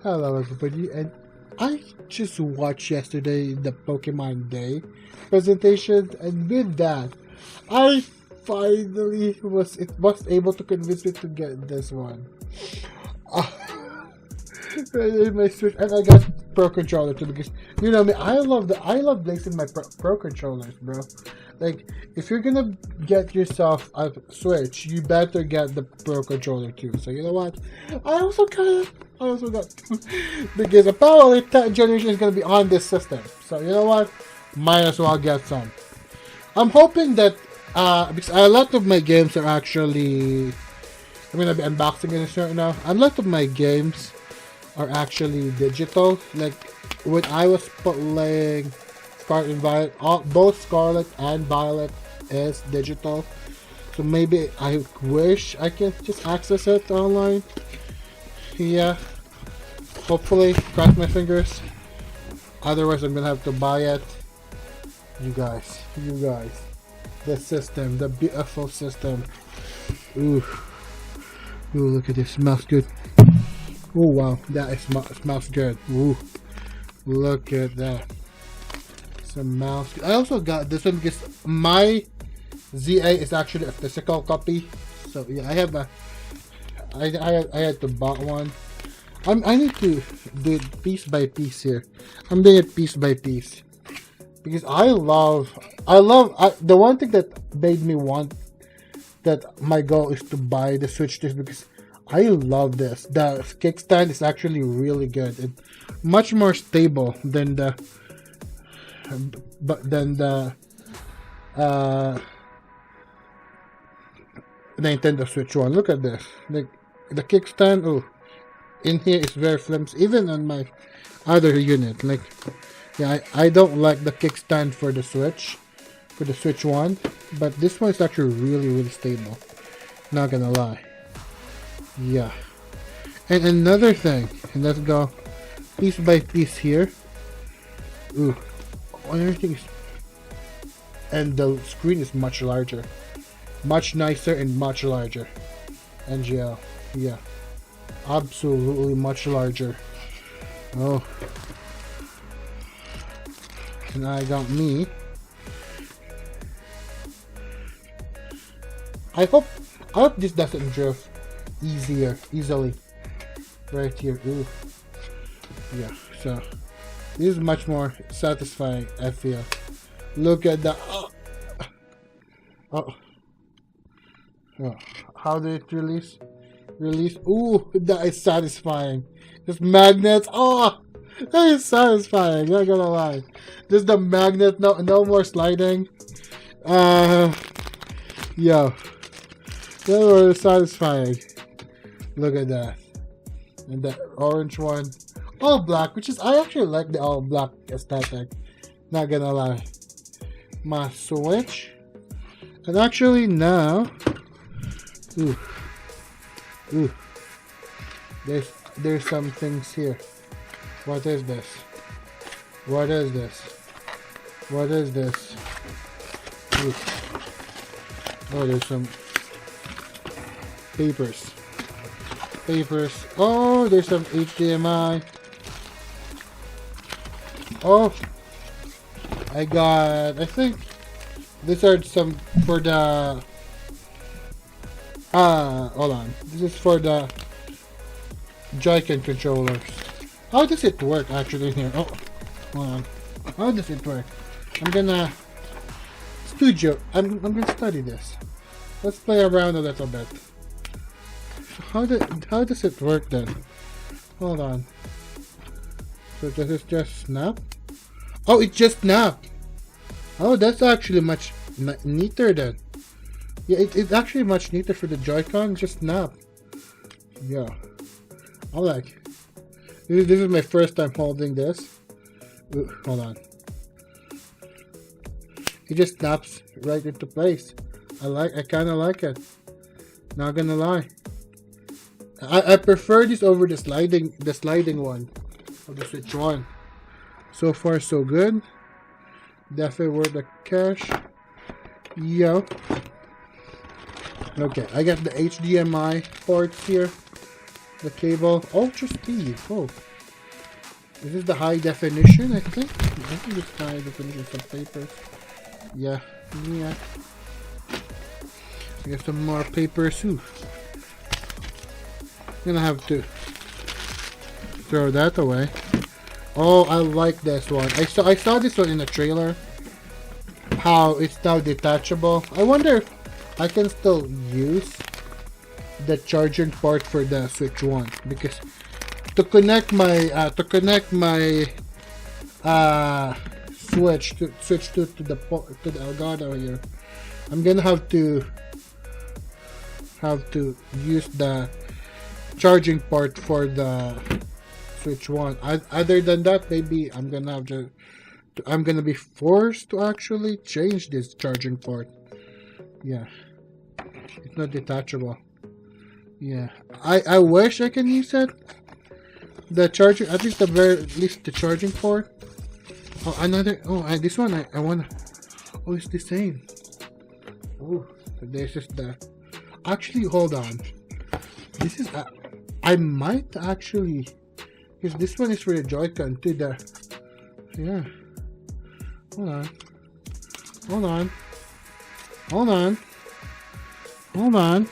Hello everybody, and I just watched yesterday the Pokemon Day presentation, and with that, I finally was able to convince me to get this one. Uh, in my Switch, and I got Pro controller too because you know me, I love placing my Pro controllers, bro. Like if you're gonna get yourself a Switch, you better get the Pro controller too. So you know what? I also got because apparently 10th generation is gonna be on this system. So you know what? Might as well get some. I'm hoping that because a lot of my games are actually I'm gonna be unboxing it right now. A lot of my games are actually digital. Like when I was playing Scarlet and Violet, both Scarlet and Violet is digital. So maybe I wish I can just access it online. Yeah, hopefully, cross my fingers. Otherwise, I'm gonna have to buy it. You guys, the system, the beautiful system. Ooh, ooh, look at this, smells good. Oh wow, that smells good. Ooh, look at that. Smells good. I also got this one because my ZA is actually a physical copy. So yeah, I have a. I had to buy one. I need to do it piece by piece here. I'm doing it piece by piece because the one thing that made me want that my goal is to buy the Switch disc because I love this. The kickstand is actually really good and much more stable than the Nintendo Switch one. Look at this. The kickstand. Oh, in here is very flimsy. Even on my other unit, like yeah, I don't like the kickstand for the Switch one, but this one is actually really stable. Not gonna lie. Yeah. And another thing, and let's go piece by piece here. Ooh, everything is, and the screen is much larger, much nicer, and much larger. NGL, yeah, absolutely much larger. Oh, and I got me. I hope this doesn't drift easily. Right here. Ooh. Yeah, so this is much more satisfying, I feel. Look at the oh. How did it release? Ooh, that is satisfying. This magnets, that is satisfying, not gonna lie. Just the magnet, no more sliding. Yo. That was satisfying. Look at that. And that orange one. All black, I actually like the all black aesthetic. Not gonna lie. My Switch. And actually now. Ooh. There's some things here. What is this? Ooh. Oh, there's some papers. Oh, there's some HDMI. Oh, I think these are some for the hold on. This is for the Joy-Con controllers. How does it work actually here? Oh, hold on. How does it work? I'm gonna study this. Let's play around a little bit. How does it work then? Hold on. So does it just snap? Oh, it just snapped. Oh, that's actually much neater then. Yeah, it's actually much neater for the Joy-Con. Just snap. Yeah. I like. This is my first time holding this. Ooh, hold on. It just snaps right into place. I kind of like it. Not gonna lie. I prefer this over the sliding one of the Switch one. So far so good. Definitely worth the cash. Yo. Okay, I got the HDMI ports here. the cable. Ultra speed. Oh. Is this the high definition, I think? I think it's high definition. Some papers. Yeah. Yeah. I get some more papers too. I'm gonna have to throw that away. Oh, I like this one. I saw this one in the trailer. How it's now detachable. I wonder if I can still use the charging port for the Switch 1, because to connect my Switch to the Elgato here, I'm gonna have to use the charging port for the Switch 1. Other than that, maybe I'm gonna be forced to actually change this charging port. Yeah, it's not detachable. Yeah, I wish I can use it. The charger, at least the charging port. Oh, another. Oh, this one I wanna. Oh, it's the same. Oh, this is the. Actually, hold on. This is. I might actually, because this one is for the Joy-Con to the. Yeah. Hold on. Hold on. Hold on. Hold on.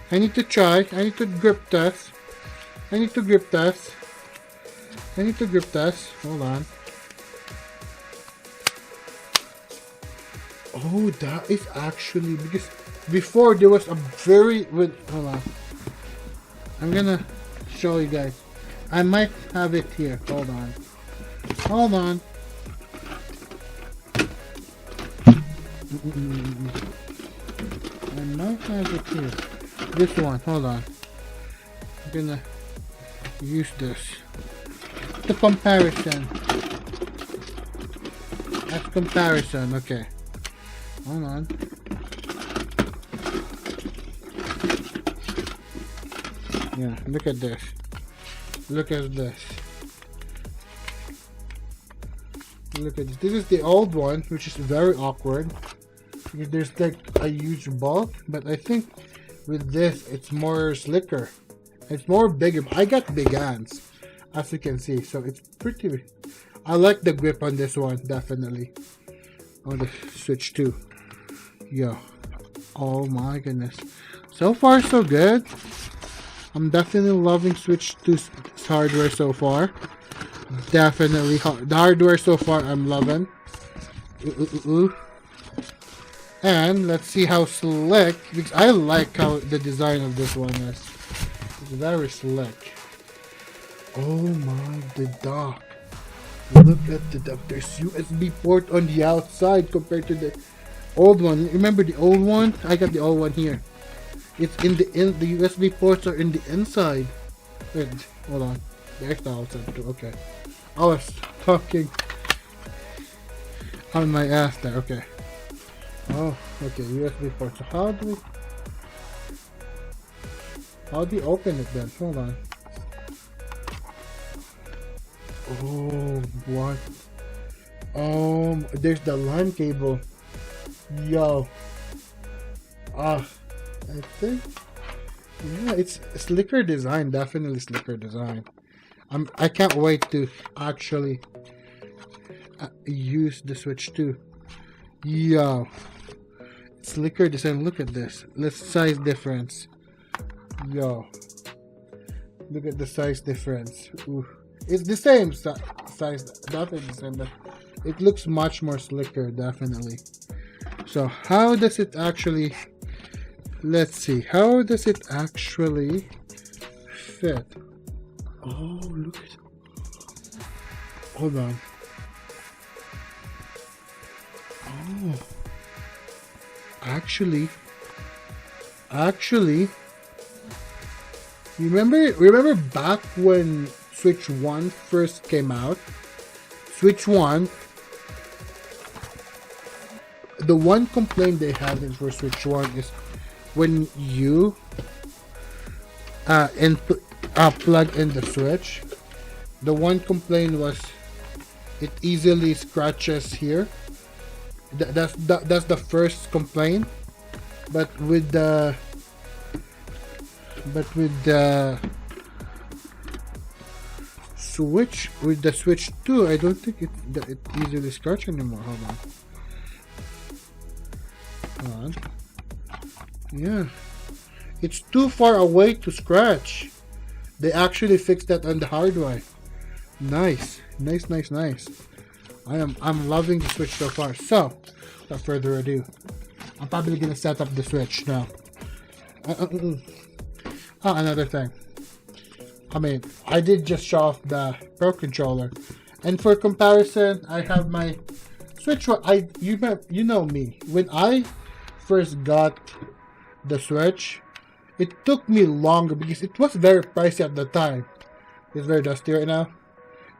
I need to try. I need to grip test. I need to grip test. I need to grip test. Hold on. Oh, that is actually, because before there was a very hold on. I'm gonna show you guys. I might have it here. Hold on. Hold on. I might have it here. This one, hold on. I'm gonna use this. The comparison. That's comparison, okay. Hold on. Yeah, look at this. Look at this. Look at this. This is the old one, which is very awkward. Because there's like a huge bulk, but I think with this it's more slicker. It's more bigger. I got big hands, as you can see, so it's pretty. I like the grip on this one, definitely. On the Switch 2. Yo. Oh my goodness. So far so good. I'm definitely loving Switch 2's hardware so far. Definitely the hardware so far I'm loving. And let's see how slick, because I like how the design of this one is. It's very slick. Oh my, the dock. Look at the dock. There's USB port on the outside compared to the old one. Remember the old one? I got the old one here. It's the USB ports are in the inside. Wait, hold on. There's the outside too. Okay. I was talking on my ass there. Okay. Oh, okay. USB port. So how do you open it then? Hold on. Oh, what? There's the LAN cable. Yo. I think, yeah, it's slicker design, definitely slicker design. I can't wait to actually use the Switch 2. Yo, slicker design. Look at this. Let's size difference. Yo, look at the size difference. Ooh. It's the same size, definitely the same, but it looks much more slicker, definitely. So how does it actually? Let's see. How does it actually fit? Oh, look at it. Hold on. Oh. Actually, remember back when Switch 1 first came out? Switch 1, the one complaint they had for Switch 1 is when you plug in the Switch, the one complaint was it easily scratches here. That's the first complaint. But with the But with the Switch, Switch 2, I don't think it easily starts anymore. Hold on. Hold on. Yeah. It's too far away to scratch. They actually fixed that on the hardware. Nice. Nice. I'm loving the Switch so far. So, without further ado, I'm probably gonna set up the Switch now. Another thing. I mean, I did just show off the Pro Controller, and for comparison, I have my Switch. You know me. When I first got the Switch, it took me longer because it was very pricey at the time. It's very dusty right now.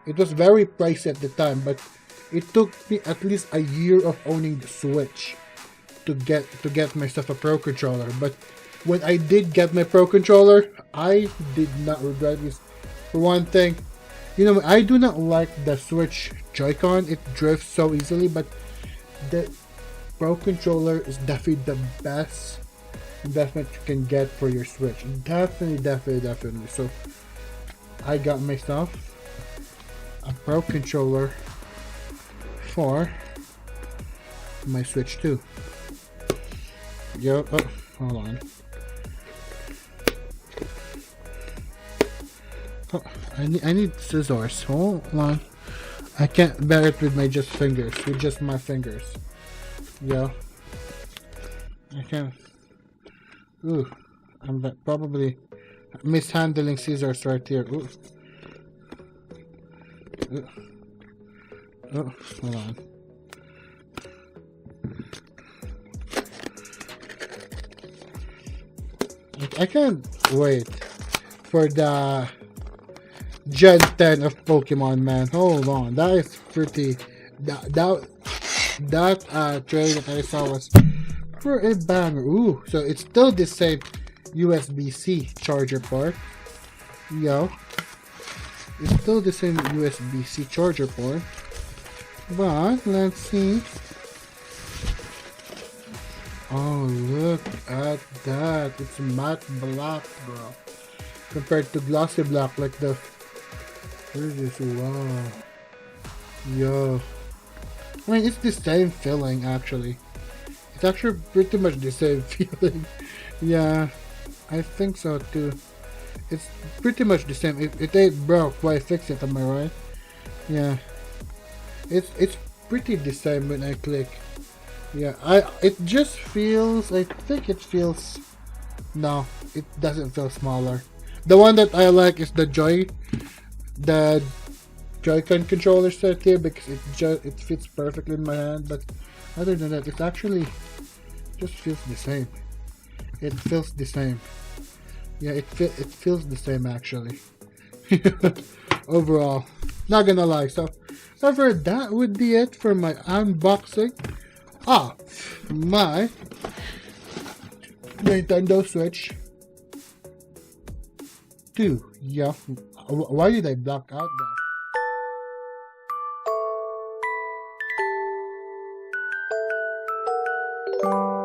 It was very pricey at the time, but it took me at least a year of owning the Switch to get myself a Pro Controller. But when I did get my Pro Controller, I did not regret this. For one thing, I do not like the Switch Joy-Con. It drifts so easily, but the Pro Controller is definitely the best investment you can get for your Switch. Definitely. So I got myself a Pro Controller for my Switch 2. Hold on. Oh, I need scissors. Hold on. I can't bear it with my fingers. With just my fingers. I can't. Ooh. I'm probably mishandling scissors right here. Ooh. Oh, hold on. I can't wait for the Gen 10 of Pokemon, man. Hold on, that is pretty. That trailer that I saw was for a banger. Ooh, so it's still the same USB-C charger port. It's still the same USB-C charger port. But let's see. Oh, look at that. It's matte black, bro. Compared to glossy black, like the... What is this? Wow. Yo. I mean, it's the same feeling, actually. It's actually pretty much the same feeling. Yeah, I think so, too. It's pretty much the same. It ain't broke, why fix it, am I right? Yeah. It's pretty the same when I click. Yeah, it just feels, I think it feels, no, it doesn't feel smaller. The one that I like is the Joy-Con controller set here, because it fits perfectly in my hand. But other than that, it actually just feels the same. It feels the same. Yeah, it feels the same actually. Overall, not gonna lie. So, however, that would be it for my unboxing of my Nintendo Switch 2. Yeah, why did I block out that?